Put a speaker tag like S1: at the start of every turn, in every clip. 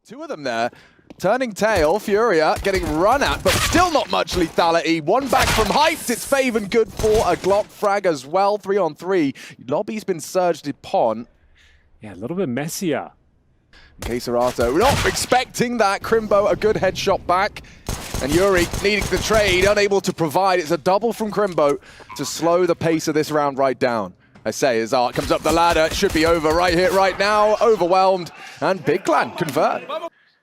S1: Two of them there. Turning tail, Furia getting run at, but still not much lethality. One back from Hyped, it's Faven good for a Glock frag as well. 3-on-3. Lobby's been surged upon.
S2: Yeah, a little bit messier.
S1: Queserato not expecting that. Crimbo a good headshot back. And Yuri needing the trade, unable to provide. It's a double from Crimbo to slow the pace of this round right down. I say, as Art comes up the ladder, it should be over right here, right now. Overwhelmed, and BiG Clan convert.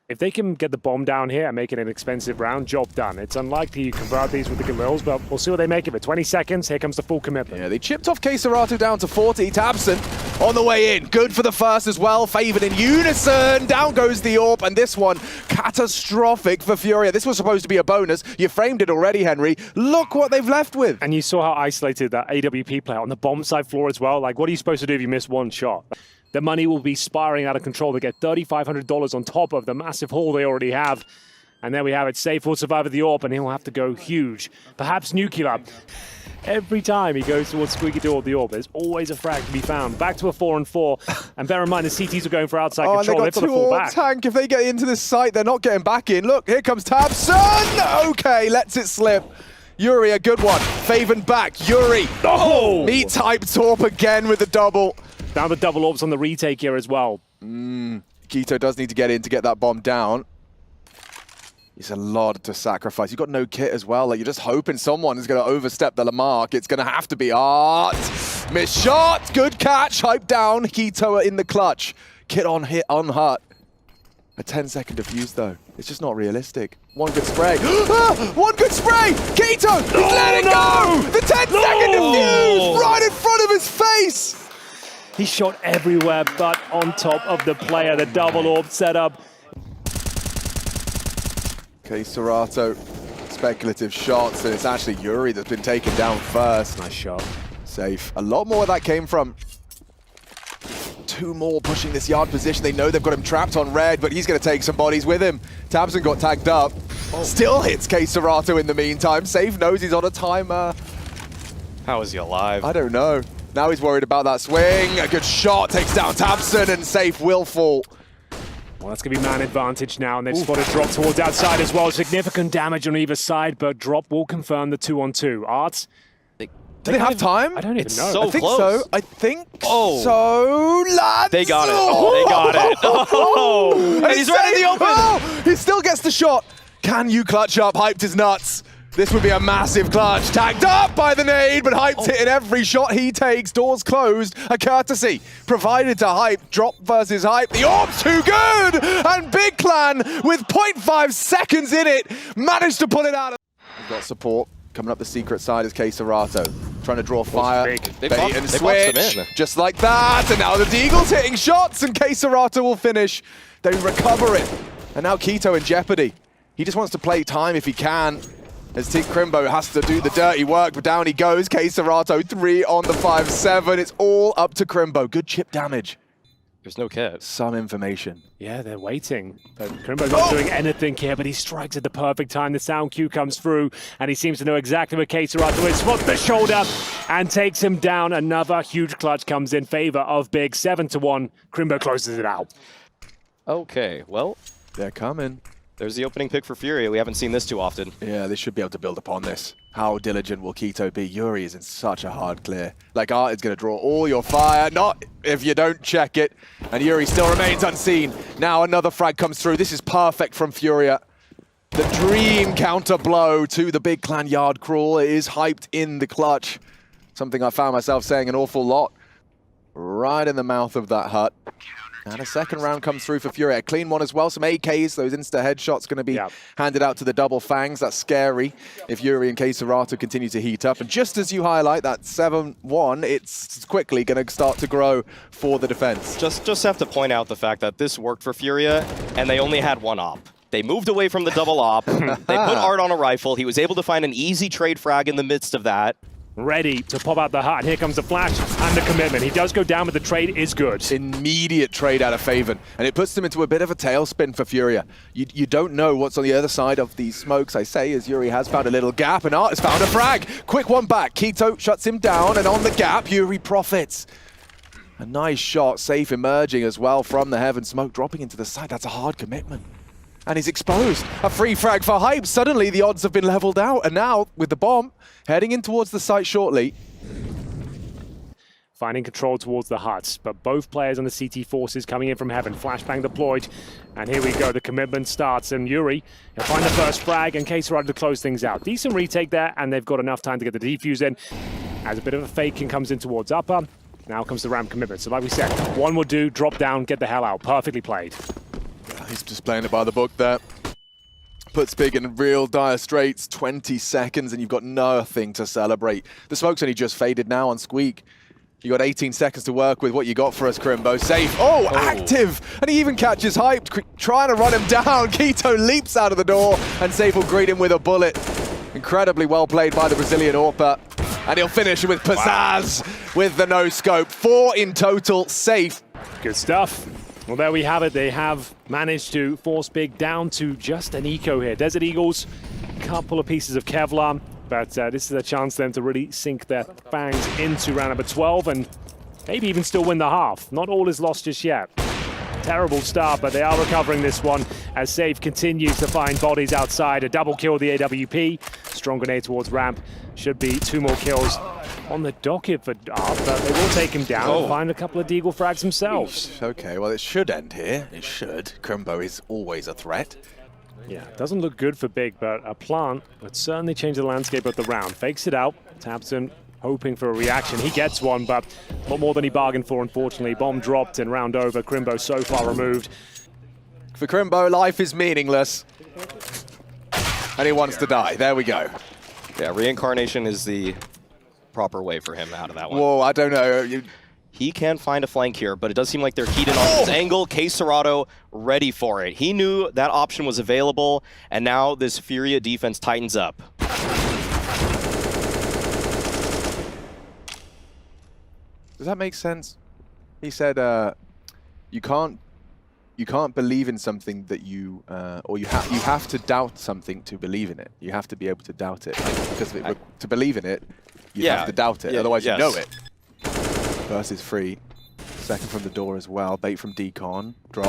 S2: If they can get the bomb down here and make it an expensive round, job done. It's unlikely you convert these with the gaules, but we'll see what they make of it. 20 seconds, here comes the full commitment.
S1: Yeah, they chipped off Queserato down to 40. tabseN on the way in. Good for the first as well. Favored in unison. Down goes the AWP, and this one, catastrophic for Furia. This was supposed to be a bonus. You framed it already, Henry. Look what they've left with.
S2: And you saw how isolated that AWP player on the bomb side floor as well. Like, what are you supposed to do if you miss one shot? The money will be spiraling out of control. They get $3,500 on top of the massive haul they already have. And there we have it. Safe will survive at the AWP, and he'll have to go huge. Perhaps nuclear. Every time he goes towards squeaky door of the AWP, there's always a frag to be found. Back to a 4-on-4. And bear in mind, the CTs are going for outside control.
S1: And they got two AWP tank. If they get into this site, they're not getting back in. Look, here comes tabseN. Okay, lets it slip. Yuri, a good one. Faven back. Yuri.
S2: Oh!
S1: Meets Hype Torp again with the double.
S2: Now the double AWPs on the retake here as well.
S1: Quito does need to get in to get that bomb down. It's a lot to sacrifice. You've got no kit as well. Like, you're just hoping someone is going to overstep the mark. It's going to have to be Art. Missed shot. Good catch. Hype down. Quito in the clutch. Kit on hit, unhurt. A 10-second defuse, though. It's just not realistic. One good spray. One good spray! Quito! He's letting go! The 10-second defuse! Right in front of his face!
S2: He shot everywhere but on top of the player. The double AWP setup.
S1: Queserato, speculative shots, and it's actually Yuri that's been taken down first.
S2: Nice shot.
S1: Safe. A lot more of that came from two more pushing this yard position. They know they've got him trapped on red, but he's going to take some bodies with him. tabseN got tagged up. Still hits Queserato in the meantime. Safe knows he's on a timer.
S3: How is he alive?
S1: I don't know. Now he's worried about that swing. A good shot takes down tabseN, and Safe will fall.
S2: Well, that's going to be man advantage now, and they've spotted Drop towards outside as well. Significant damage on either side, but Drop will confirm the 2-on-2. Arts?
S1: Do they have time?
S2: I don't even know.
S3: So
S1: I think
S3: close.
S1: so. I think so, lads.
S3: They got it. They got it. Oh! And he's right in the open.
S1: Oh, he still gets the shot. Can you clutch up? Hyped is nuts. This would be a massive clutch. Tagged up by the nade, but Hyped's hitting every shot he takes. Doors closed. A courtesy provided to Hype. Drop versus Hype. The AWP's too good! And BiG Clan, with 0.5 seconds in it, managed to pull it out. We've got support. Coming up the secret side is Queserato. Trying to draw fire. Bait and switch. Just like that. And now the Deagle's hitting shots, and Queserato will finish. They recover it. And now Quito in jeopardy. He just wants to play time if he can. As Team Crimbo has to do the dirty work, but down he goes. Queserato 3 on the 5-7. It's all up to Crimbo. Good chip damage.
S3: There's no kit.
S1: Some information.
S2: Yeah, they're waiting. But Crimbo's not doing anything here, but he strikes at the perfect time. The sound cue comes through, and he seems to know exactly where Queserato is. Spots the shoulder and takes him down. Another huge clutch comes in favor of BiG. 7-1. Crimbo closes it out.
S3: Okay, well,
S1: They're coming.
S3: there's the opening pick for Furia. We haven't seen this too often.
S1: Yeah, they should be able to build upon this. How diligent will Quito be? Yuri is in such a hard clear. Like, Art is going to draw all your fire. Not if you don't check it. And Yuri still remains unseen. Now another frag comes through. This is perfect from Furia. The dream counter blow to the BiG Clan yard crawl. It is Hyped in the clutch. Something I found myself saying an awful lot. Right in the mouth of that hut. And a second round comes through for Furia. A clean one as well. Some AKs, those insta headshots going to be handed out to the double fangs. That's scary if Yuri and Queserato continue to heat up. And just as you highlight that 7-1, it's quickly going to start to grow for the defense.
S3: Just have to point out the fact that this worked for Furia, and they only had one op. They moved away from the double op. They put Art on a rifle. He was able to find an easy trade frag in the midst of that.
S2: Ready to pop out the hut, and here comes the flash and the commitment. He does go down, but the trade is good.
S1: Immediate trade out of Faven, and it puts them into a bit of a tailspin for Furia. You don't know what's on the other side of these smokes, I say, as Yuri has found a little gap, and Art has found a frag. Quick one back. Quito shuts him down, and on the gap, Yuri profits. A nice shot, safe emerging as well from the heaven. Smoke dropping into the side. That's a hard commitment. And he's exposed. A free frag for Hype. Suddenly the odds have been leveled out. And now with the bomb heading in towards the site shortly.
S2: Finding control towards the huts, but both players on the CT forces coming in from heaven. Flashbang deployed, and here we go. The commitment starts, and Yuri will find the first frag, and K-Sarada to close things out. Decent retake there, and they've got enough time to get the defuse in. As a bit of a fake and comes in towards upper. Now comes the ramp commitment. So like we said, one will do, drop down, get the hell out. Perfectly played.
S1: He's just playing it by the book there. Puts Big in real dire straits. 20 seconds, and you've got nothing to celebrate. The smoke's only just faded now on Squeak. You got 18 seconds to work with. What you got for us, Crimbo? Safe. Oh, active! And he even catches Hype, trying to run him down. Keto leaps out of the door, and Safe will greet him with a bullet. Incredibly well played by the Brazilian Orpa. And he'll finish with paszabiceps with the no-scope. 4 in total. Safe.
S2: Good stuff. Well, there we have it. They have managed to force Big down to just an eco here. Desert Eagles, couple of pieces of Kevlar. But this is a chance for them to really sink their fangs into round number 12 and maybe even still win the half. Not all is lost just yet. Terrible start, but they are recovering this one as Safe continues to find bodies outside. A double kill with the AWP. Strong grenade towards ramp. Should be 2 more kills on the docket for Arp, but they will take him down and find a couple of deagle frags themselves.
S1: Okay, well, it should end here. It should. Crimbo is always a threat.
S2: Yeah, it doesn't look good for Big, but a plant would certainly change the landscape of the round. Fakes it out. Tabson hoping for a reaction. He gets one, but not more than he bargained for, unfortunately. Bomb dropped and round over. Crimbo so far removed.
S1: For Crimbo, life is meaningless. And he wants to die. There we go.
S3: Yeah, reincarnation is the proper way for him out of that one.
S1: Whoa, I don't know.
S3: He can find a flank here, but it does seem like they're keyed in on his angle. K-Sarada ready for it. He knew that option was available, and now this Furia defense tightens up.
S1: Does that make sense? He said, you can't believe in something that you, or you have to doubt something to believe in it. You have to be able to doubt it. Because to believe in it, you have to doubt it. Otherwise you know it. First is free. Second from the door as well. Bait from Decon. Drop.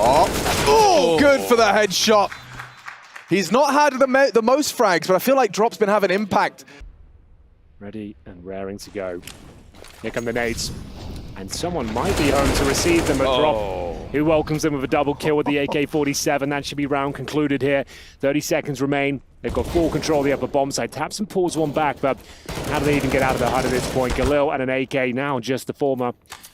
S1: Oh, good for the headshot. He's not had the most frags, but I feel like Drop's been having impact.
S2: Ready and raring to go. Here come the nades. And someone might be home to receive them, but Drop, who welcomes them with a double kill with the AK-47. That should be round concluded here. 30 seconds remain. They've got full control of the upper bomb side. Tabson pulls one back, but how do they even get out of the hut at this point? Galil and an AK, now just the former.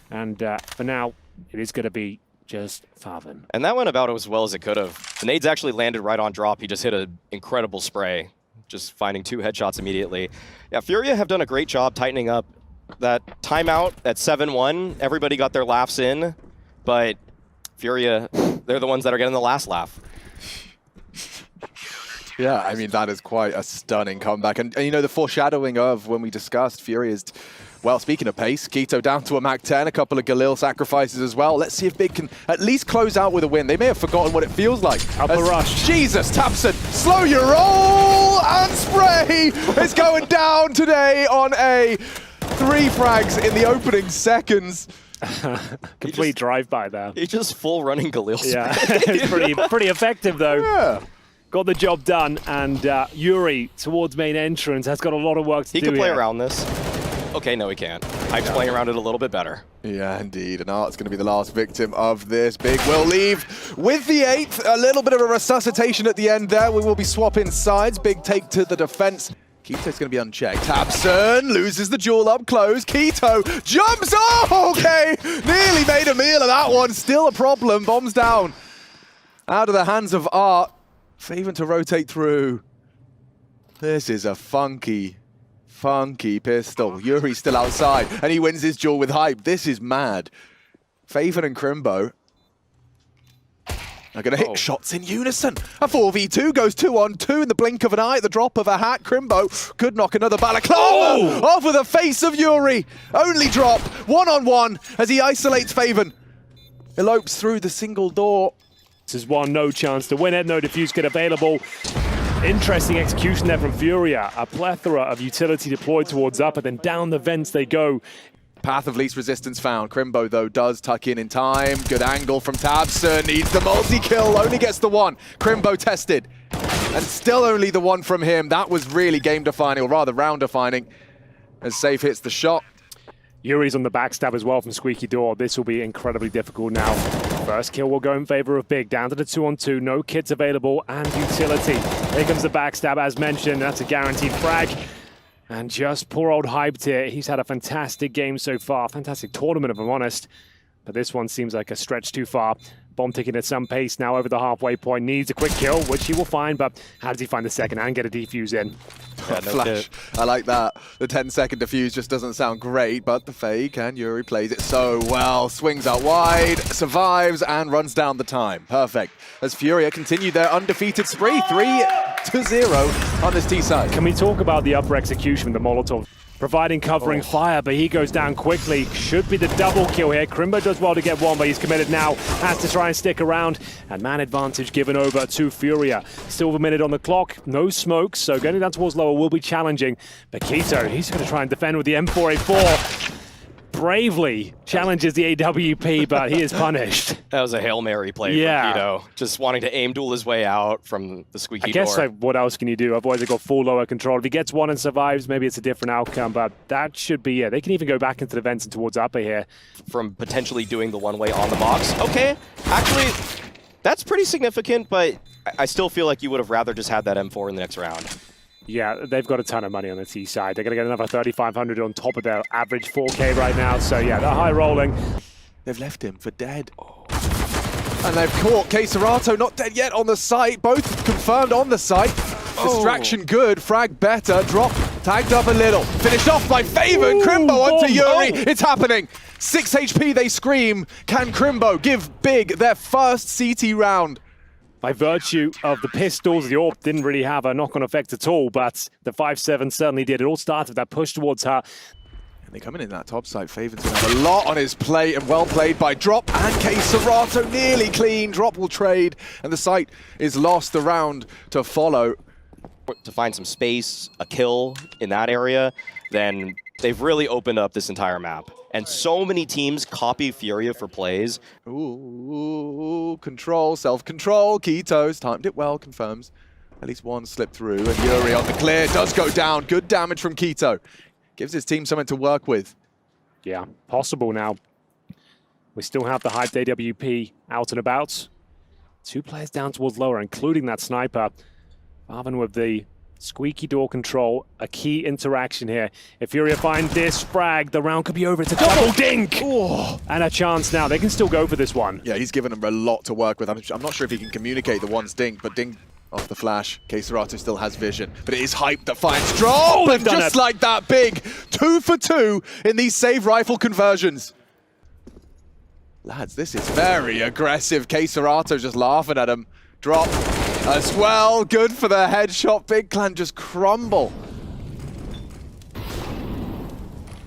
S2: And for now, it is going to be just Favin.
S3: And that went about as well as it could have. The nades actually landed right on Drop. He just hit an incredible spray, just finding 2 headshots immediately. Yeah, Furia have done a great job tightening up. That timeout at 7-1, everybody got their laughs in, but Furia, they're the ones that are getting the last laugh.
S1: Yeah, I mean, that is quite a stunning comeback. And you know, the foreshadowing of when we discussed Furia's, well, speaking of pace, Keto down to a Mac 10, a couple of Galil sacrifices as well. Let's see if Big can at least close out with a win. They may have forgotten what it feels like.
S2: Upper rush.
S1: Jesus, Tabson, slow your roll and spray is going down today on a 3 frags in the opening seconds.
S2: Complete drive-by there.
S3: He just full running Galil spray.
S2: Yeah, it's pretty effective though.
S1: Yeah.
S2: Got the job done, and Yuri towards main entrance has got a lot of work to do.
S3: He can play
S2: here.
S3: around this. Okay, no, he can't. Hype's playing around it a little bit better.
S1: Yeah, indeed. And Art's going to be the last victim of this. Big will leave with the 8th. A little bit of a resuscitation at the end there. We will be swapping sides. Big take to the defense. Keto's going to be unchecked. Tabson loses the duel up close. Keto jumps. Oh, okay. Nearly made a meal of that one. Still a problem. Bombs down. Out of the hands of Art. Faven to rotate through. This is a funky pistol. Yuri's still outside, and he wins his duel with Hype. This is mad. Faven and Crimbo are going to hit shots in unison. A 4v2 goes 2-on-2 in the blink of an eye at the drop of a hat. Crimbo could knock another balaclava off of the face of Yuri. Only drop, 1-on-1 as he isolates Faven. Elopes through the single door.
S2: This is one, no chance to win it, no defuse kit available. Interesting execution there from Furia. A plethora of utility deployed towards up, and then down the vents they go.
S1: Path of least resistance found. Crimbo, though, does tuck in time. Good angle from tabseN. Needs the multi-kill. Only gets the one. Crimbo tested. And still only the one from him. That was really game-defining, or rather round-defining, as Safe hits the shot.
S2: Yuri's on the backstab as well from Squeaky Door. This will be incredibly difficult now. First kill will go in favor of BiG. Down to the 2-on-2. No kits available and utility. Here comes the backstab, as mentioned. That's a guaranteed frag. And just poor old Hyped here. He's had a fantastic game so far. Fantastic tournament, if I'm honest. But this one seems like a stretch too far. Bomb ticking at some pace now over the halfway point. Needs a quick kill, which he will find, but how does he find the second and get a defuse in?
S3: Yeah, no
S1: Flash. I like that. The 10-second defuse just doesn't sound great, but the fake, and Yuri plays it so well. Swings out wide, survives, and runs down the time. Perfect. As Furia continue their undefeated spree, 3-0 on this T side.
S2: Can we talk about the upper execution with the Molotov? Providing covering fire, but he goes down quickly. Should be the double kill here. Crimbo does well to get one, but he's committed now. Has to try and stick around. And man advantage given over to Furia. Still a minute on the clock. No smoke, so getting down towards lower will be challenging. But Keto, he's going to try and defend with the M4A4. Bravely challenges the AWP, but he is punished.
S3: That was a Hail Mary play from Keto. Just wanting to aim duel his way out from the Squeaky Door.
S2: I guess, like, what else can you do? Otherwise, they've got full lower control. If he gets one and survives, maybe it's a different outcome, but that should be it. They can even go back into the vents and towards upper here.
S3: From potentially doing the one-way on the box. Okay, actually, that's pretty significant, but I still feel like you would have rather just had that M4 in the next round.
S2: Yeah, they've got a ton of money on the T side. They're going to get another 3,500 on top of their average 4K right now. So yeah, they're high rolling.
S1: They've left him for dead. And they've caught kScerato, not dead yet on the site. Both confirmed on the site. Distraction good, frag better, drop, tagged up a little. Finished off by faveN. Crimbo onto Yuri. It's happening. 6 HP, they scream. Can Crimbo give BiG their first CT round?
S2: By virtue of the pistols, the AWP didn't really have a knock-on effect at all, but the 5-7 certainly did. It all started with that push towards her.
S1: And they're coming in that top side. faveN's going to have a lot on his plate, and well played by Drop and kScerato. Nearly clean. Drop will trade, and the site is lost. The round to follow.
S3: To find some space, a kill in that area, then they've really opened up this entire map. And so many teams copy Furia for plays.
S1: Ooh, control, self-control. Keto's timed it well, confirms. At least one slipped through, and Yuri on the clear does go down. Good damage from Keto. Gives his team something to work with.
S2: Yeah, possible now. We still have the hyped AWP out and about. 2 players down towards lower, including that sniper. Marvin with the Squeaky Door control, a key interaction here. If Furia find this frag, the round could be over. It's a double dink!
S1: Oh.
S2: And a chance now. They can still go for this one.
S1: Yeah, he's given them a lot to work with. I'm not sure if he can communicate the one's dink, but dink off the flash. kScerato still has vision, but it is Hype that finds Drop, and just like that, BiG 2 for 2 in these save rifle conversions. Lads, this is very aggressive. kScerato just laughing at him. Drop as well, good for the headshot. BiG Clan just crumble.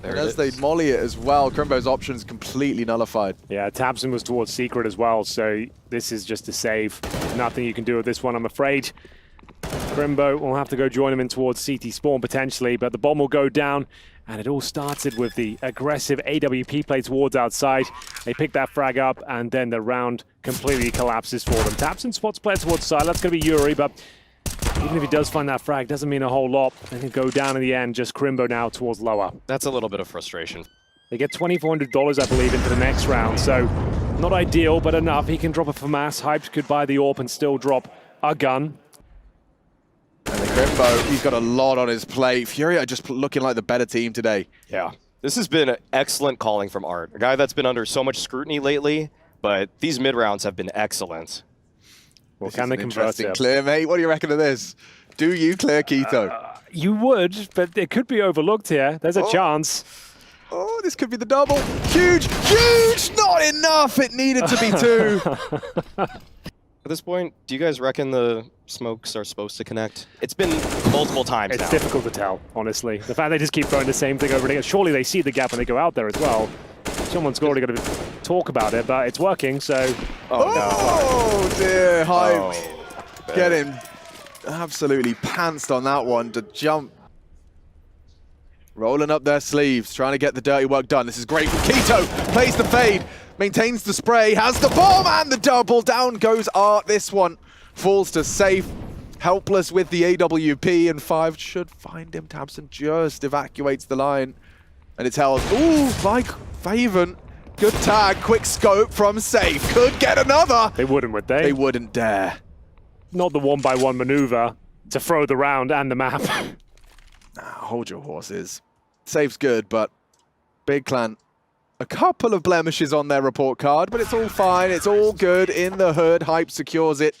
S1: And as they molly it as well, Crimbo's options completely nullified.
S2: Yeah, tabseN was towards Secret as well, so this is just a save. Nothing you can do with this one, I'm afraid. Crimbo will have to go join him in towards CT spawn potentially, but the bomb will go down. And it all started with the aggressive AWP play towards outside. They pick that frag up, and then the round completely collapses for them. tabseN spots player towards side. That's going to be Yuri, but even if he does find that frag, doesn't mean a whole lot. They can go down in the end. Just Crimbo now towards lower.
S3: That's a little bit of frustration.
S2: They get $2,400, I believe, into the next round. So not ideal, but enough. He can drop a FAMAS. Hyped could buy the AWP and still drop a gun.
S1: And the Crimbo, he's got a lot on his plate. Furia just looking like the better team today.
S3: Yeah. This has been excellent calling from Art. A guy that's been under so much scrutiny lately, but these mid-rounds have been excellent.
S2: Well, can they convert it?
S1: Clear, mate. What do you reckon of this? Do you clear Keto?
S2: You would, but it could be overlooked here. There's a chance.
S1: Oh, this could be the double. Huge, huge! Not enough! It needed to be 2.
S3: At this point, do you guys reckon the smokes are supposed to connect? It's been multiple times now.
S2: It's difficult to tell, honestly. The fact they just keep throwing the same thing over and again. Surely they see the gap when they go out there as well. Someone's already got to talk about it, but it's working, so...
S1: Oh dear, Hype. Getting absolutely pantsed on that one to jump. Rolling up their sleeves, trying to get the dirty work done. This is great from keto. Plays the fade, maintains the spray, has the bomb and the double. Down goes Art. This one falls to safe. Helpless with the AWP, and 5 should find him. tabseN just evacuates the line. And it's held. Ooh, by Faven. Good tag, quick scope from safe. Could get another.
S2: They wouldn't, would they?
S1: They wouldn't dare.
S2: Not the one-by-one maneuver to throw the round and the map.
S1: Nah, hold your horses. Safe's good, but Big Clan, a couple of blemishes on their report card, but it's all fine. It's all good in the hood. Hype secures it.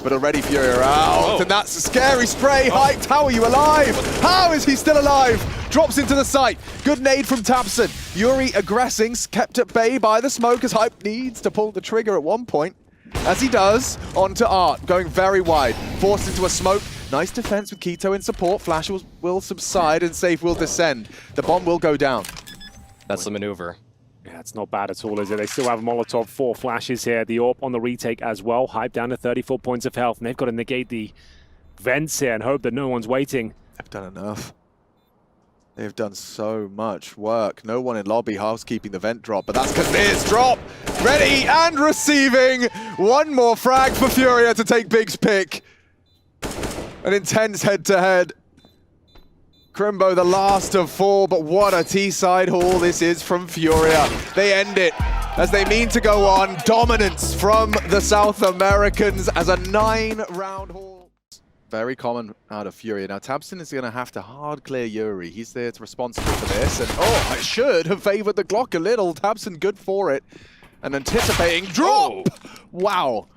S1: But already Furia out, and that's a scary spray. Hyped, how are you alive? How is he still alive? Drops into the site. Good nade from tabseN. Yuri aggressing, kept at bay by the smoke as Hype needs to pull the trigger at one point. As he does, onto Art, going very wide. Forced into a smoke. Nice defense with keto in support. Flash will subside and Safe will descend. The bomb will go down.
S3: That's the maneuver.
S2: Yeah, it's not bad at all, is it? They still have a Molotov, 4 flashes here. The AWP on the retake as well. Hype down to 34 points of health. And they've got to negate the vents here and hope that no one's waiting.
S1: They've done enough. They've done so much work. No one in lobby housekeeping the vent drop, but that's because there's drop. Ready and receiving. One more frag for Furia to take Big's pick. An intense head-to-head. Crimbo, the last of 4, but what a T-side haul this is from Furia. They end it as they mean to go on. Dominance from the South Americans as a 9-round haul. Very common out of Furia. Now, tabseN is going to have to hard clear Yuri. He's there responsible for this. And oh, I should have favored the Glock a little. tabseN good for it. And anticipating drop! Oh. Wow.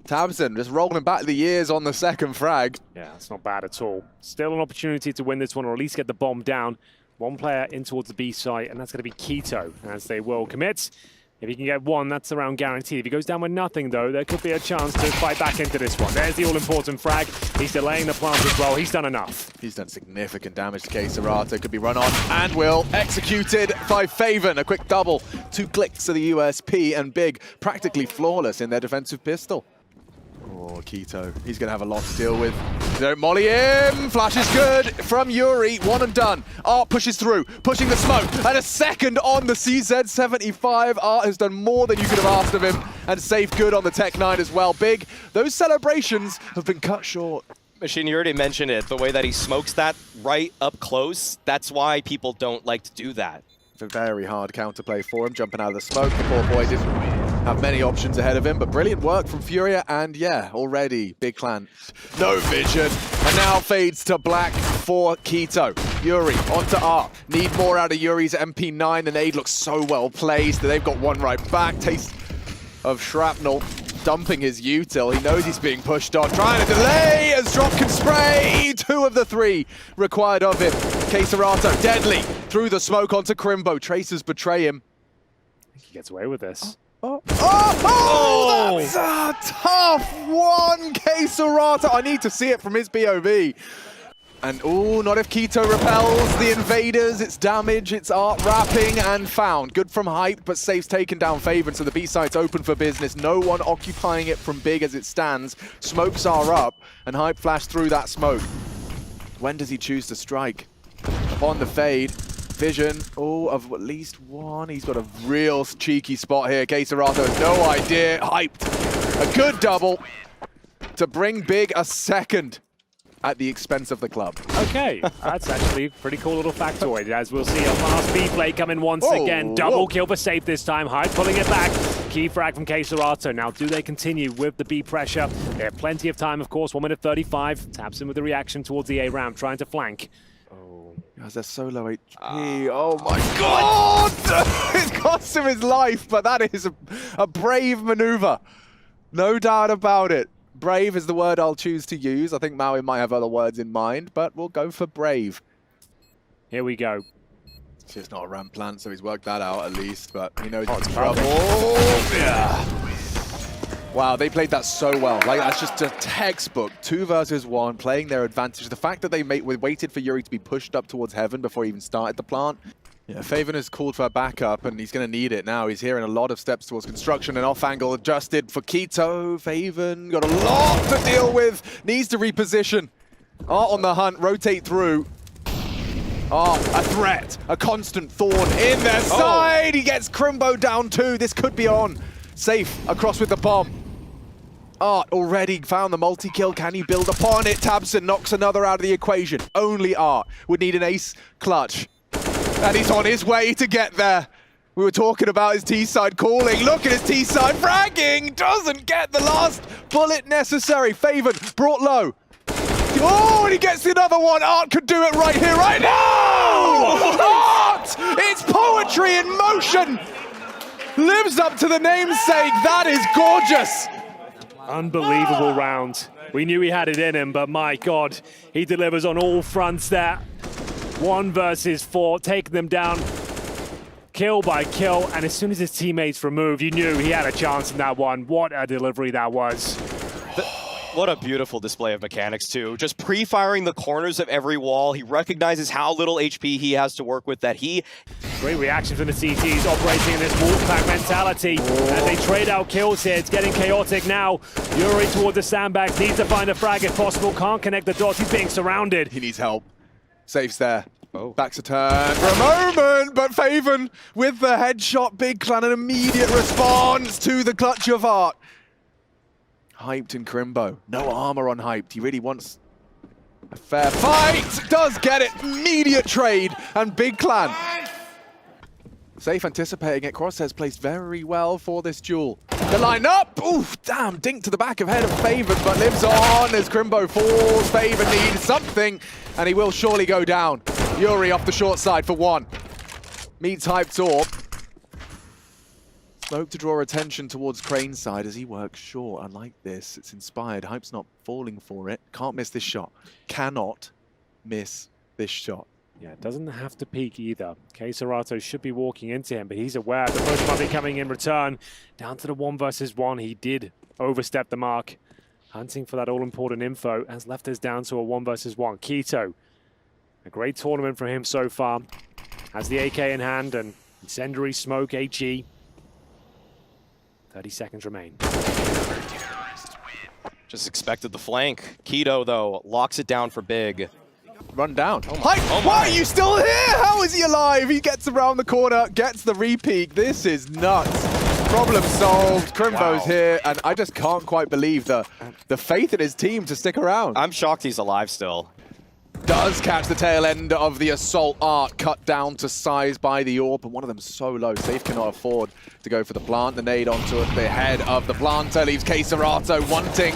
S1: tabseN just rolling back the years on the second frag.
S2: Yeah, it's not bad at all. Still an opportunity to win this one, or at least get the bomb down. One player in towards the B site, and that's going to be keto, as they will commit. If he can get one, that's around guaranteed. If he goes down with nothing, though, there could be a chance to fight back into this one. There's the all-important frag. He's delaying the plant as well. He's done enough.
S1: He's done significant damage to csgo. Could be run on and will. Executed by Faven. A quick double. 2 clicks to the USP, and Big practically flawless in their defensive pistol. Oh, keto. He's going to have a lot to deal with. Don't molly him. Flash is good from Yuri. 1 and done. Art pushes through, pushing the smoke. And a second on the CZ75. Art has done more than you could have asked of him. And Safe good on the Tech 9 as well. Big, those celebrations have been cut short.
S3: Machine, you already mentioned it. The way that he smokes that right up close, that's why people don't like to do that.
S1: It's a very hard counterplay for him, jumping out of the smoke. The poor boy didn't have many options ahead of him, but brilliant work from Furia, and yeah, already Big Clan. No vision, and now fades to black for keto. Yuri onto Art. Need more out of Yuri's MP9. The nade looks so well placed. They've got one right back. Taste of shrapnel, dumping his util. He knows he's being pushed on, trying to delay as drop can spray. 2 of the 3 required of him. csgo deadly through the smoke onto Crimbo. Tracers betray him.
S2: I think he gets away with this.
S1: That's a tough one, csgo. I need to see it from his POV. And oh, not if keto repels the invaders. It's damage, it's Art wrapping and found. Good from Hype, but Safe's taken down Faven, so the B site's open for business. No one occupying it from Big as it stands. Smokes are up, and Hype flashed through that smoke. When does he choose to strike? Upon the fade. Vision, of at least one. He's got a real cheeky spot here. csgo has no idea. Hyped. A good double to bring Big a second at the expense of the club.
S2: Okay, that's actually a pretty cool little factoid, as we'll see a fast B play come in once again. Double kill for Safe this time. Hype pulling it back. Key frag from csgo. Now, do they continue with the B pressure? They have plenty of time, of course. 1 minute 35. tabseN with the reaction towards the A ramp, trying to flank.
S1: Guys, they're so low HP. Oh my god! It cost him his life, but that is a brave maneuver. No doubt about it. Brave is the word I'll choose to use. I think Maui might have other words in mind, but we'll go for brave.
S2: Here we go.
S1: It's just not a ramp plant, so he's worked that out at least, but he knows
S2: it's
S1: in trouble. Yeah. Wow, they played that so well. Like, that's just a textbook. 2 versus 1, playing their advantage. The fact that they waited for Yuri to be pushed up towards heaven before he even started the plant. Yeah, Faven has called for a backup, and he's going to need it now. He's hearing a lot of steps towards construction, and off angle adjusted for keto. Faven got a lot to deal with. Needs to reposition. Art on the hunt, rotate through. Oh, a threat, a constant thorn in their side. He gets Crimbo down too. This could be on. Safe across with the bomb. Art already found the multi-kill. Can he build upon it? tabseN knocks another out of the equation. Only Art would need an ace clutch. And he's on his way to get there. We were talking about his T-side calling. Look at his T-side fragging. Doesn't get the last bullet necessary. Faven brought low. Oh, and he gets another one. Art could do it right here, right now! Art! It's poetry in motion! Lives up to the namesake. That is gorgeous.
S2: Unbelievable round. We knew he had it in him, but my God, he delivers on all fronts there. 1 versus 4, taking them down kill by kill, and as soon as his teammates removed, you knew he had a chance in that one. What a delivery that was.
S3: What a beautiful display of mechanics, too. Just pre-firing the corners of every wall. He recognizes how little HP he has to work with, that he...
S2: Great reaction from the CTs, operating in this wolfpack mentality. As they trade out kills here, it's getting chaotic now. Yuri towards the sandbags, needs to find a frag if possible. Can't connect the dots, he's being surrounded.
S1: He needs help. Safe's there. Backs a turn for a moment, but Faven with the headshot. Big Clan, an immediate response to the clutch of Art. Hyped in Crimbo. No armor on Hyped. He really wants a fair fight. Does get it. Immediate trade. And Big Clan. Safe anticipating it. Crosshairs placed very well for this duel. The line up. Oof, damn. Dink to the back of head of Faven, but lives on as Crimbo falls. Faven needs something, and he will surely go down. Yuri off the short side for 1. Meets Hyped's AWP. Smoke to draw attention towards Crane's side as he works short. I like this. It's inspired. Hype's not falling for it. Can't miss this shot. Cannot miss this shot.
S2: Yeah, doesn't have to peek either. kScerato should be walking into him, but he's aware the push might be coming in return. Down to the 1 versus 1. He did overstep the mark. Hunting for that all-important info has left us down to a 1 versus 1. k1to, a great tournament for him so far. Has the AK in hand and incendiary smoke, HE. 30 seconds remain.
S3: Just expected the flank. k1to, though, locks it down for Big.
S1: Run down. Why are you still here? How is he alive? He gets around the corner, gets the repeat. This is nuts. Problem solved. Crimbo's here, and I just can't quite believe the faith in his team to stick around.
S3: I'm shocked he's alive still.
S1: Does catch the tail end of the assault. Art cut down to size by the AWP, and one of them so low. Safe cannot afford to go for the plant. The nade onto the head of the planter leaves kScerato wanting,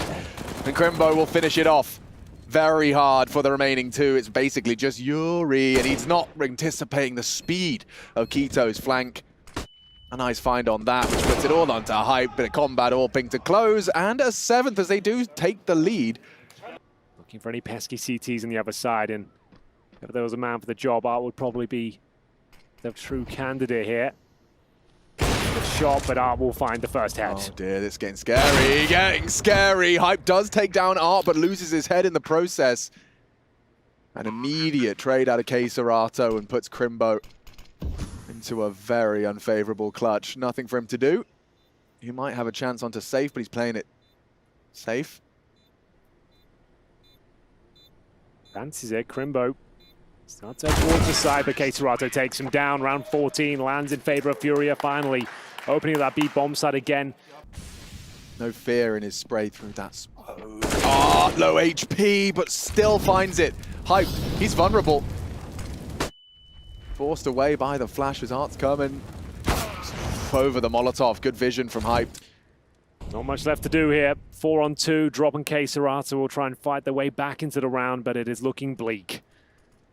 S1: and Crimbo will finish it off. Very hard for the remaining 2. It's basically just Yuri, and he's not anticipating the speed of k1to's flank. A nice find on that, which puts it all onto Hype, but a combat AWPing to close, and a 7th as they do take the lead.
S2: Looking for any pesky CTs on the other side, and if there was a man for the job, Art would probably be the true candidate here. The shot, but Art will find the first head.
S1: Oh dear, this is getting scary, Hype does take down Art, but loses his head in the process. An immediate trade out of kScerato and puts Crimbo into a very unfavorable clutch. Nothing for him to do. He might have a chance onto Safe, but he's playing it safe.
S2: Fancies it, Crimbo starts out towards the side, but kScerato takes him down. Round 14 lands in favor of Furia, finally opening that B bomb side again.
S1: No fear in his spray through that smoke. Ah, low HP, but still finds it. Hyped, he's vulnerable. Forced away by the flash as Art's coming. Over the Molotov, good vision from Hyped.
S2: Not much left to do here. 4 on 2, dropping kScerato will try and fight their way back into the round, but it is looking bleak.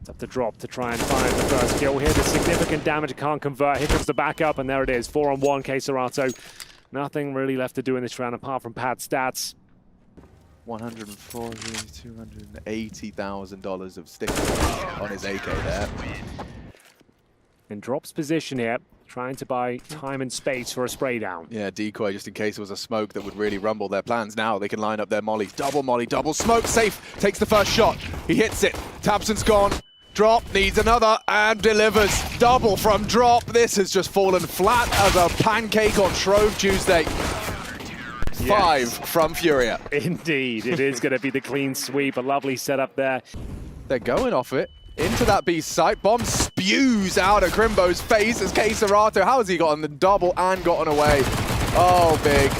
S2: It's up to Drop to try and find the first kill here. The significant damage can't convert. Here comes the backup, and there it is. 4 on 1, kScerato. Nothing really left to do in this round apart from pad stats.
S1: $280,000 of stickers on his AK there.
S2: In Drop's position here, trying to buy time and space for a spray down.
S1: Yeah, decoy just in case it was a smoke that would really rumble their plans. Now they can line up their molly, double smoke. Safe takes the first shot. He hits it. tabseN's gone. Drop needs another and delivers. Double from Drop. This has just fallen flat as a pancake on Shrove Tuesday. Yes. 5 from Furia.
S2: Indeed, it is going to be the clean sweep. A lovely setup there.
S1: They're going off it. into that beast site. Bomb spews out at Crimbo's face as K-Serato. How has he gotten the double and gotten away? Oh, big.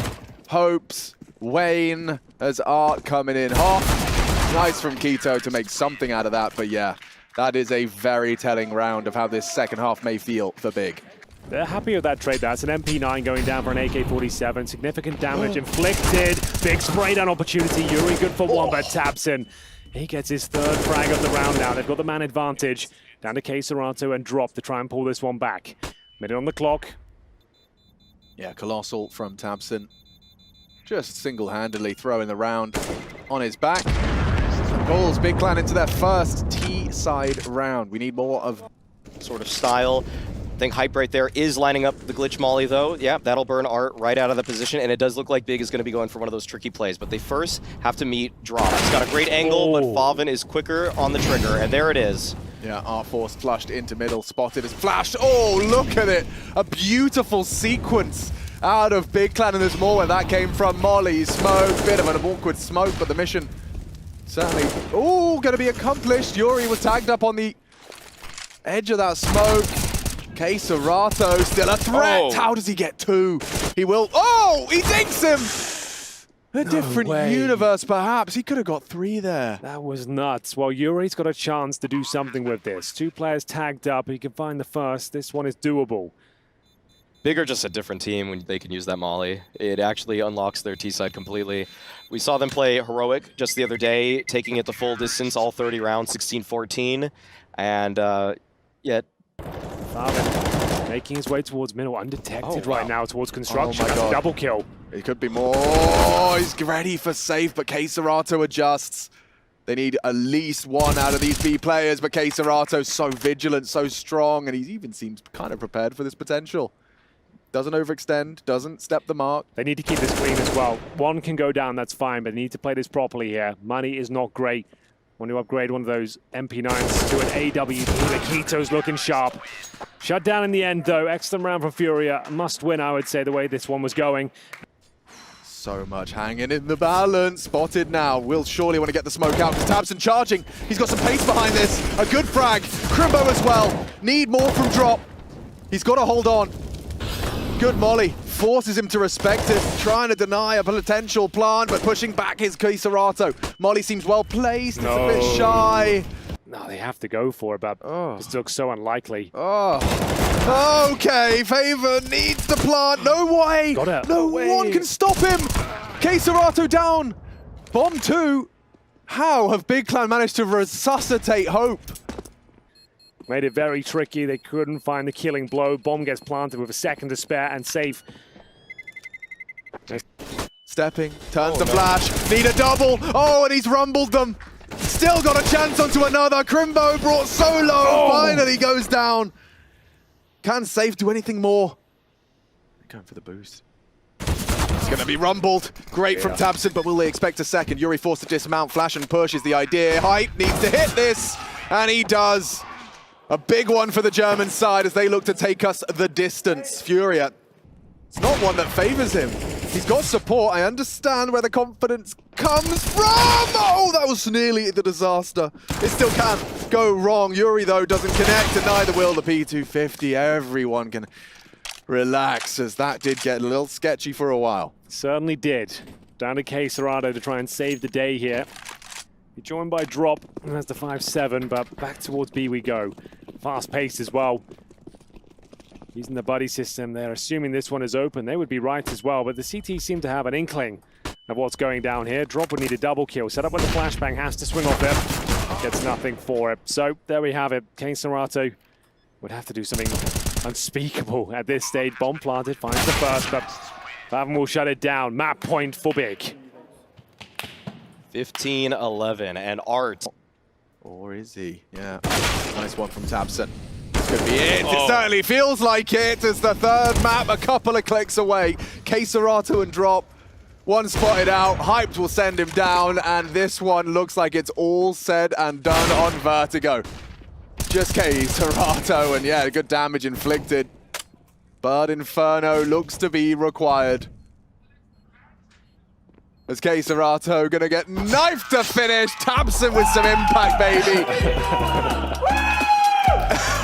S1: ropz, Wayne as Art coming in hot. Nice from Keto to make something out of that, but yeah, that is a very telling round of how this second half may feel for BiG.
S2: They're happy with that trade. That's an MP9 going down for an AK-47. Significant damage inflicted. Big spray down opportunity. Yuri good for one, but twistzz. He gets his third frag of the round now. They've got the man advantage. Down to K-Serato and drop to try and pull this one back. Minute on the clock.
S1: Yeah, colossal from twistzz. Just single-handedly throwing the round on his back. Gaules, BiG Clan into their first T-side round. We need more of
S3: sort of style. I think Hype right there is lining up the glitch molly though. Yeah, that'll burn Art right out of the position, and it does look like BiG is going to be going for one of those tricky plays, but they first have to meet drop. He's got a great angle, but Favin is quicker on the trigger, and there it is.
S1: Yeah, Art Force flushed into middle, spotted as flashed. Oh, look at it! A beautiful sequence out of BiG Clan, and there's more where that came from. Molly, smoke, bit of an awkward smoke, but the mission certainly, oh, going to be accomplished. Yuri was tagged up on the edge of that smoke. K-Serato still a threat.
S3: Oh.
S1: How does he get two? He will, oh, he dinks him! A different universe, perhaps. He could have got three there.
S2: That was nuts. Well, Yuri's got a chance to do something with this. Two players tagged up. He can find the first. This one is doable.
S3: BiG are just a different team when they can use that molly. It actually unlocks their T-side completely. We saw them play Heroic just the other day, taking it the full distance, all 30 rounds, 16-14. And yet...
S2: Favin making his way towards middle, undetected right now towards construction.
S1: Oh my
S2: That's
S1: God.
S2: a double kill.
S1: It could be more. Oh, he's ready for safe, but K-Serato adjusts. They need at least one out of these B players, but K-Serato's so vigilant, so strong, and he even seems kind of prepared for this potential. Doesn't overextend, doesn't step the mark.
S2: They need to keep this clean as well. One can go down, that's fine, but they need to play this properly here. Money is not great. Want to upgrade one of those MP9s to an AWP. The Keto's looking sharp. Shut down in the end, though. Excellent round from Furia. Must win, I would say, the way this one was going.
S1: So much hanging in the balance. Spotted now. Will surely want to get the smoke out. twistzz charging. He's got some pace behind this. A good frag. Crimbo as well. Need more from drop. He's got to hold on. Good molly. Forces him to respect it. Trying to deny a potential plant, but pushing back his K-Serato. Molly seems well placed. It's a bit shy.
S2: No, they have to go for it, but this looks so unlikely.
S1: Oh. Okay, Favor needs the plant. No way. No one can stop him. K-Serato down. Bomb 2. How have BiG Clan managed to resuscitate hope?
S2: Made it very tricky. They couldn't find the killing blow. Bomb gets planted with a second to spare and safe.
S1: Stepping, turns the flash. Need a double. Oh, and he's rumbled them. Still got a chance onto another. Crimbo brought so low. Finally goes down. Can Safe do anything more? Going for the boost. It's going to be rumbled. Great from twistzz, but will they expect a second? Yuri forced to dismount. Flash and push is the idea. Hype needs to hit this, and he does. A big one for the German side as they look to take us the distance. Furia, it's not one that favors him. He's got support. I understand where the confidence comes from. Oh, that was nearly the disaster. It still can go wrong. Yuri, though, doesn't connect, and neither will the P250. Everyone can relax, as that did get a little sketchy for a while.
S2: Certainly did. Down to K-Serato to try and save the day here. Be joined by drop, and that's the 5-7, but back towards B we go. Fast-paced as well. Using the buddy system, they're assuming this one is open. They would be right as well, but the CT seem to have an inkling of what's going down here. Drop would need a double kill. Set up with the flashbang, has to swing off there. Gets nothing for it. So there we have it. K-Serato would have to do something unspeakable at this stage. Bomb planted, finds the first, but Favin will shut it down. Map point for BiG.
S3: 15-11, and Art.
S1: Or is he? Yeah. Nice one from twistzz. This could be it. It certainly feels like it. It's the third map, a couple of clicks away. K-Serato and drop. One spotted out. Hyped will send him down, and this one looks like it's all said and done on Vertigo. Just K-Serato, and yeah, good damage inflicted. But Inferno looks to be required. As Serato gonna get knifed to finish. twistzz with some impact, baby.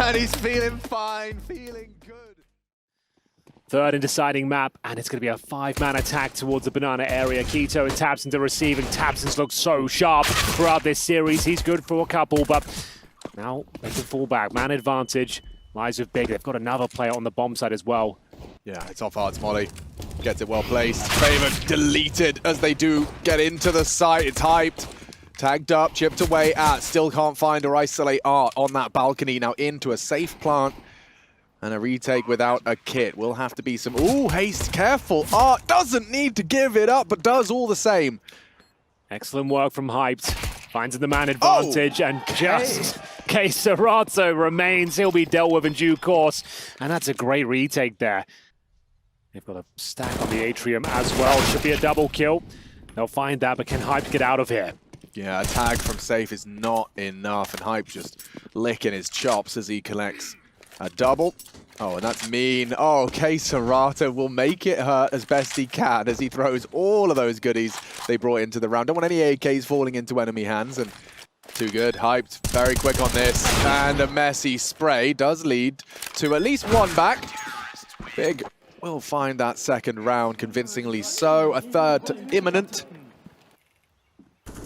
S1: And he's feeling fine, feeling good.
S2: Third and deciding map, and it's going to be a 5-man attack towards the banana area. k1to and twistzz to receive, and twistzz looks so sharp throughout this series. He's good for a couple, but now they can fall back. Man advantage lies with BiG. They've got another player on the bomb side as well.
S1: Yeah, it's off Arts Molly. Gets it well placed. Favorite deleted as they do get into the site. It's hyped. Tagged up, chipped away at. Still can't find or isolate Art on that balcony. Now into a safe plant. And a retake without a kit. Will have to be some... Ooh, haste, careful. Art doesn't need to give it up, but does all the same.
S2: Excellent work from Hyped. Finds the man advantage, and just Serato remains. He'll be dealt with in due course. And that's a great retake there. They've got a stack on the atrium as well. Should be a double kill. They'll find that, but can Hype get out of here?
S1: Yeah, a tag from safe is not enough, and Hype just licking his chops as he collects a double. Oh, and that's mean. Oh, Serato will make it hurt as best he can as he throws all of those goodies they brought into the round. Don't want any AKs falling into enemy hands, and too good. Hyped very quick on this, and a messy spray does lead to at least one back. BiG will find that second round convincingly so. A third imminent.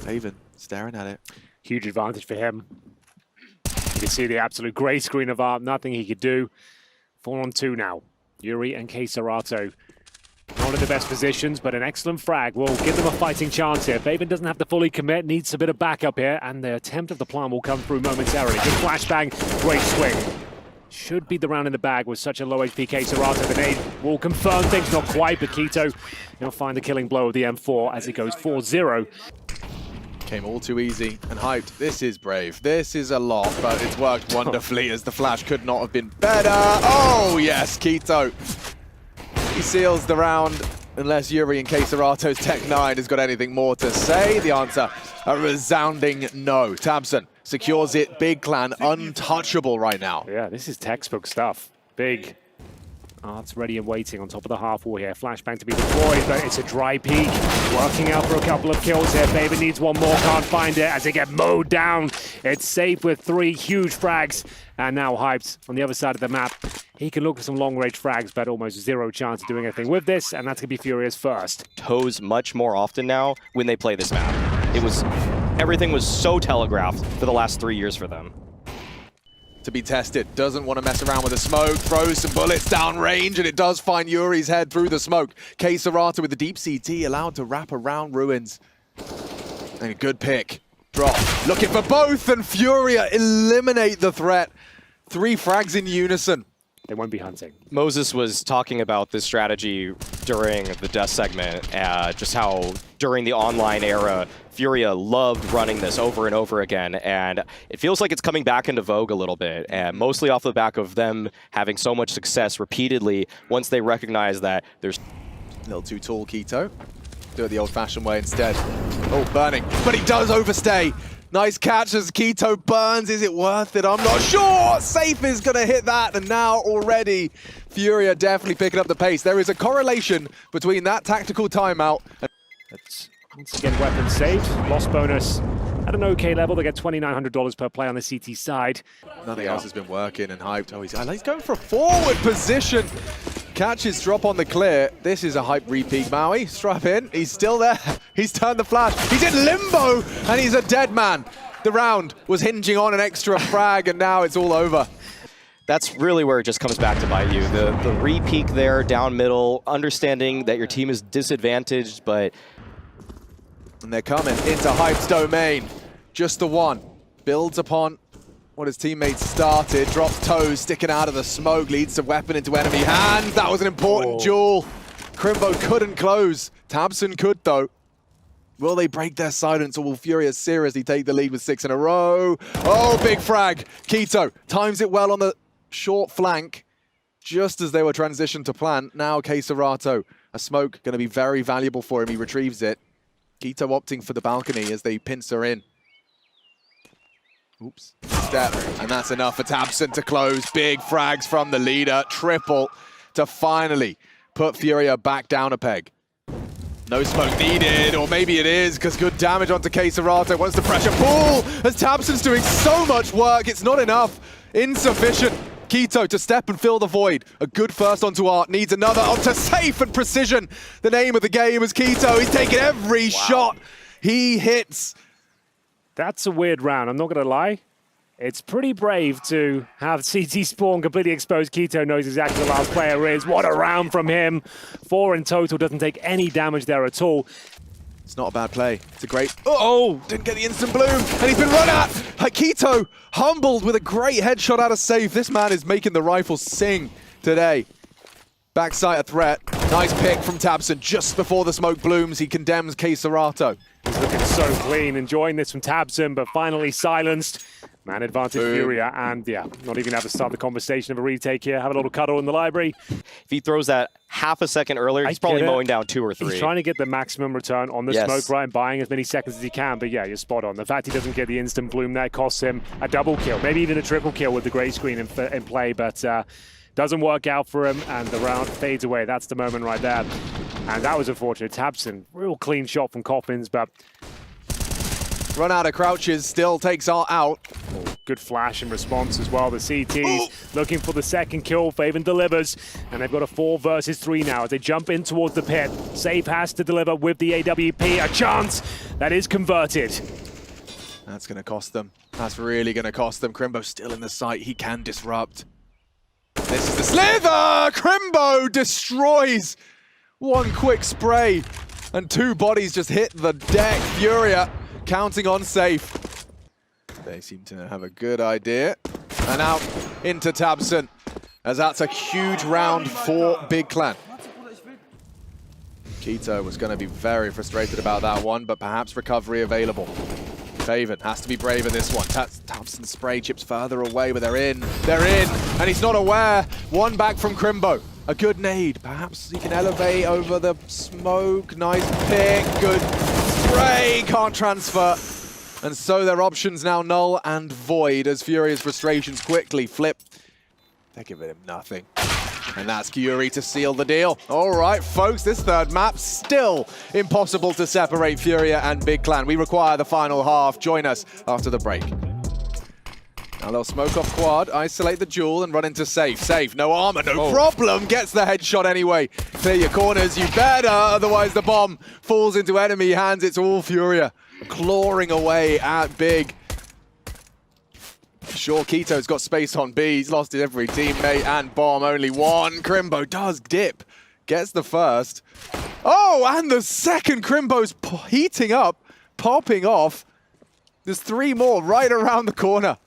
S1: Haven staring at it.
S2: Huge advantage for him. You can see the absolute grey screen of Art. Nothing he could do. 4-on-2 now. Yuri and Serato. Not in the best positions, but an excellent frag will give them a fighting chance here. Faven doesn't have to fully commit, needs a bit of backup here, and the attempt of the plan will come through momentarily. Good flashbang, great swing. Should be the round in the bag with such a low HP Serato. The nade will confirm things, not quite, but k1to will find the killing blow of the M4 as it goes 4-0.
S1: Came all too easy and Hyped. This is brave. This is a lot, but it's worked wonderfully as the flash could not have been better. Oh, yes, k1to. He seals the round unless Yuri and Serato's Tech 9 has got anything more to say. The answer, a resounding no. twistzz secures it. BiG Clan untouchable right now.
S2: Yeah, this is textbook stuff. BiG. Art's ready and waiting on top of the half wall here. Flashbang to be deployed, but it's a dry peek. Working out for a couple of kills here. Faven needs one more, can't find it as they get mowed down. It's safe with 3 huge frags. And now Hyped on the other side of the map. He can look for some long-range frags, but almost zero chance of doing anything with this, and that's going to be Furia's first.
S3: Toes much more often now when they play this map. Everything was so telegraphed for the last 3 years for them.
S1: To be tested, doesn't want to mess around with the smoke, throws some bullets down range, and it does find Yuri's head through the smoke. Serato with the deep CT allowed to wrap around Ruins. And a good pick. Drop. Looking for both, and Furia eliminate the threat. 3 frags in unison.
S2: They won't be hunting.
S3: Moses was talking about this strategy during the death segment, just how during the online era, Furia loved running this over and over again, and it feels like it's coming back into vogue a little bit, and mostly off the back of them having so much success repeatedly once they recognize that there's...
S1: A little too tall, k1to. Do it the old-fashioned way instead. Oh, burning. But he does overstay. Nice catch as k1to burns. Is it worth it? I'm not sure. Safe is going to hit that. And now already, Furia definitely picking up the pace. There is a correlation between that tactical timeout.
S2: That's once again weapon saved. Loss bonus at an okay level. They get $2,900 per play on the CT side.
S1: Nothing else has been working and Hyped. Oh, he's going for a forward position. Catches drop on the clear. This is a Hype repeat. Maui, strap in. He's still there. He's turned the flash. He's in limbo, and he's a dead man. The round was hinging on an extra frag, and now it's all over.
S3: That's really where it just comes back to bite you. The re-peek there, down middle, understanding that your team is disadvantaged, but...
S1: And they're coming into Hype's domain. Just the one. Builds upon what his teammates started, drops toes, sticking out of the smoke, leads the weapon into enemy hands. That was an important duel. Crimbo couldn't close. twistzz could, though. Will they break their silence, or will Furia seriously take the lead with 6 in a row? Oh, big frag. k1to times it well on the short flank, just as they were transitioned to plant. Now Serato, a smoke going to be very valuable for him. He retrieves it. k1to opting for the balcony as they pincer in. Oops, step, and that's enough for twistzz to close. Big frags from the leader, triple to finally put Furia back down a peg. No smoke needed, or maybe it is, because good damage onto kxerato. Wants the pressure pull, as twistzz doing so much work, it's not enough. Insufficient. k1to to step and fill the void. A good first onto Art, needs another onto safe and precision. The name of the game is k1to. He's taking every shot he hits.
S2: That's a weird round, I'm not going to lie. It's pretty brave to have CT spawn completely exposed. k1to knows exactly who the last player is. What a round from him. 4 in total, doesn't take any damage there at all.
S1: It's not a bad play. It's a great... Oh! Didn't get the instant bloom, and he's been run at! k1to humbled with a great headshot out of safe. This man is making the rifle sing today. Backside a threat. Nice pick from twistzz. Just before the smoke blooms, he condemns kxerato.
S2: He's looking so clean, enjoying this from twistzz, but finally silenced. Man advantage Furia, and yeah, not even have to start the conversation of a retake here. Have a little cuddle in the library.
S3: If he throws that half a second earlier, he's probably mowing down 2 or 3.
S2: He's trying to get the maximum return on the smoke, right, and buying as many seconds as he can, but yeah, you're spot on. The fact he doesn't get the instant bloom, that costs him a double kill, maybe even a triple kill with the grey screen in play, but doesn't work out for him, and the round fades away. That's the moment right there. And that was unfortunate. twistzz, real clean shot from Coffins, but...
S1: Run out of crouches, still takes Art out.
S2: Good flash and response as well. The CTs looking for the second kill. Faven delivers, and they've got a 4 versus 3 now as they jump in towards the pit. Safe has to deliver with the AWP. A chance that is converted.
S1: That's going to cost them. That's really going to cost them. Crimbo still in the sight. He can disrupt. This is the slither! Crimbo destroys. One quick spray, and 2 bodies just hit the deck. Furia counting on safe. They seem to have a good idea. And out into twistzz, as that's a huge round for BiG Clan. k1to was going to be very frustrated about that one, but perhaps recovery available. Faven has to be brave in this one. twistzz spray chips further away, but they're in. They're in, and he's not aware. One back from Crimbo. A good nade. Perhaps he can elevate over the smoke. Nice pick. Good spray. Can't transfer. And so their options now null and void as Furia's frustrations quickly flip. They're giving him nothing. And that's Fury to seal the deal. All right, folks, this third map still impossible to separate Furia and BiG Clan. We require the final half. Join us after the break. Now they'll smoke off quad, isolate the jewel, and run into safe. Safe, no armor, no problem. Gets the headshot anyway. Clear your corners, you better. Otherwise the bomb falls into enemy hands. It's all Furia clawing away at BiG. Sure, k1to's got space on B. He's lost every teammate and bomb. Only one. Crimbo does dip. Gets the first. Oh, and the second. Crimbo's heating up, popping off. There's 3 more right around the corner.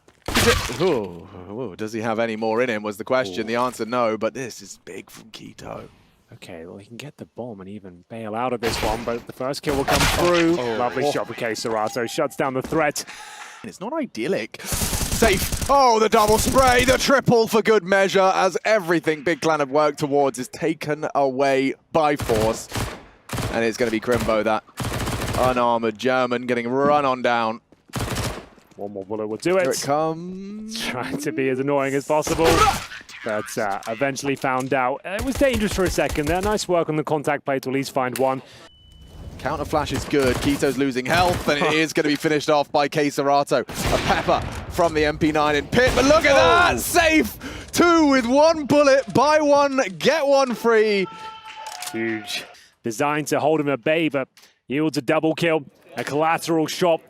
S1: Does he have any more in him was the question. The answer, no, but this is big from k1to.
S2: Okay, well, he can get the bomb and even bail out of this one, but the first kill will come through. Lovely shot for kxerato. Shuts down the threat.
S1: And it's not idyllic. Safe. Oh, the double spray, the triple for good measure, as everything BiG Clan have worked towards is taken away by force. And it's going to be Crimbo, that unarmored German, getting run on down.
S2: One more bullet will do it.
S1: Here it comes.
S2: Trying to be as annoying as possible. But eventually found out. It was dangerous for a second there. Nice work on the contact play to at least find one.
S1: Counter flash is good. k1to's losing health, and it is going to be finished off by kxerato. A pepper from the MP9 in pit, but look at that! Safe! 2 with 1 bullet. Buy 1, get 1 free.
S2: Huge. Designed to hold him at bay, but yields a double kill. A collateral shot.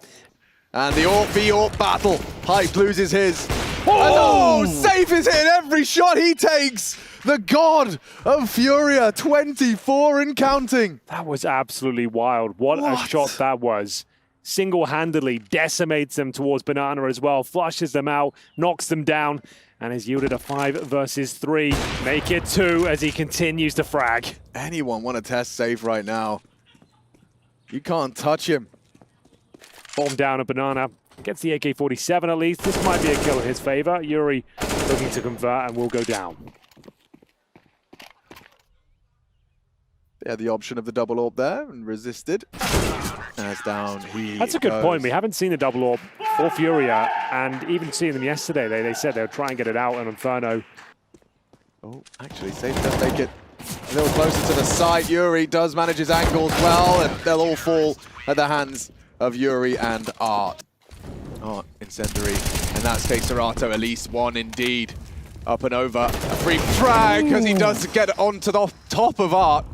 S1: And the AWP v AWP battle. Hype loses his. Oh, Safe is hitting every shot he takes. The god of Furia, 24 and counting.
S2: That was absolutely wild. What a shot that was. Single-handedly decimates them towards Banana as well, flushes them out, knocks them down, and has yielded a 5 versus 3. Make it 2 as he continues to frag.
S1: Anyone want to test Safe right now? You can't touch him.
S2: Bomb down at Banana. Gets the AK-47 at least. This might be a kill in his favor. Yuri looking to convert and will go down.
S1: They had the option of the double AWP there and resisted. As down he
S2: That's a good point. We haven't seen the double AWP for Furia, and even seeing them yesterday, they said they would try and get it out on Inferno.
S1: Oh, actually, Safe does make it A little closer to the site. Yuri does manage his angles well, and they'll all fall at the hands of Yuri and Art. Art, Incendiary, and that's kxerato, at least one indeed. Up and over. A free frag, because he does get onto the top of Art.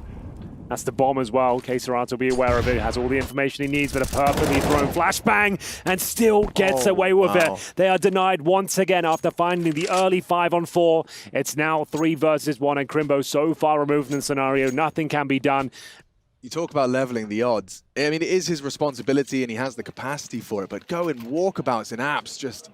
S2: That's the bomb as well. kxerato will be aware of it. Has all the information he needs, but a perfectly thrown flashbang and still gets away with it. They are denied once again after finding the early 5-on-4. It's now 3 versus 1, and Crimbo so far removed from the scenario. Nothing can be done.
S1: You talk about leveling the odds. I mean, it is his responsibility and he has the capacity for it, but going walkabouts and apps just...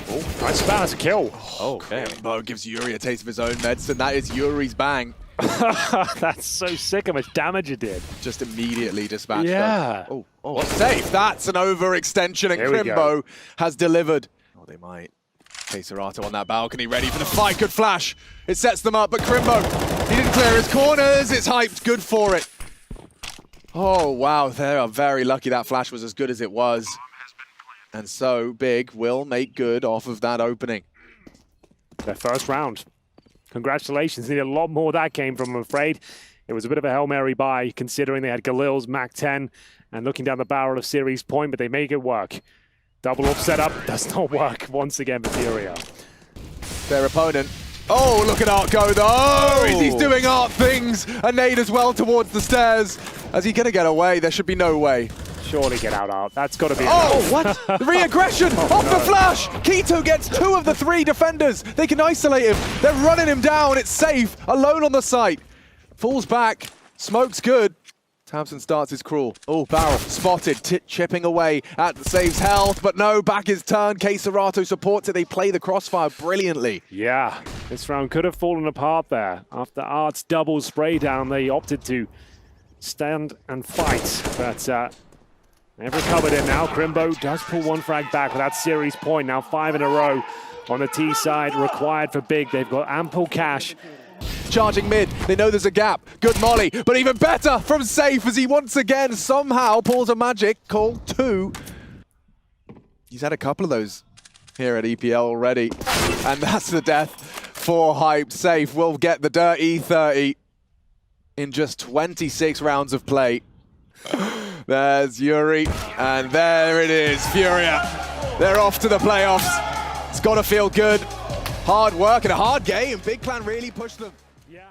S2: Oh, nice spam, that's a kill.
S3: Oh, okay.
S1: Crimbo gives Yuri a taste of his own medicine. That is Yuri's bang.
S2: That's so sick how much damage it did.
S1: Just immediately dispatched.
S2: Yeah.
S1: Oh, safe. That's an overextension, and Crimbo has delivered. Oh, they might. kxerato on that balcony, ready for the fight. Good flash. It sets them up, but Crimbo, he didn't clear his corners. It's hyped. Good for it. Oh, wow. They are very lucky that flash was as good as it was. And so BiG will make good off of that opening.
S2: Their first round. Congratulations. Need a lot more that came from, I'm afraid. It was a bit of a Hail Mary buy, considering they had gaules, Mac 10, and looking down the barrel of series point, but they make it work. Double up setup does not work once again for Furia.
S1: Their opponent. Oh, look at Art go, though! He's doing Art things! A nade as well towards the stairs. Is he going to get away? There should be no way.
S2: Surely get out, Art. That's got to be
S1: what? The re-aggression off the flash! k2 gets 2 of the 3 defenders. They can isolate him. They're running him down. It's safe. Alone on the site. Falls back. Smoke's good. Tamsin starts his crawl. Oh, barrel spotted, chipping away at saves health, but no, back is turned. kxerato supports it. They play the crossfire brilliantly.
S2: Yeah, this round could have fallen apart there. After Art's double spray down, they opted to stand and fight, but they've recovered it now. Crimbo does pull 1 frag back with that series point. Now 5 in a row on the T side required for BiG. They've got ample cash.
S1: Charging mid, they know there's a gap. Good molly, but even better from Safe as he once again somehow pulls a magic call 2. He's had a couple of those here at EPL already. And that's the death for Hyped. Safe will get the dirty 30 in just 26 rounds of play. There's Yuri, and there it is, Furia. They're off to the playoffs. It's got to feel good. Hard work and a hard game. Big Clan really pushed them.
S2: Yeah.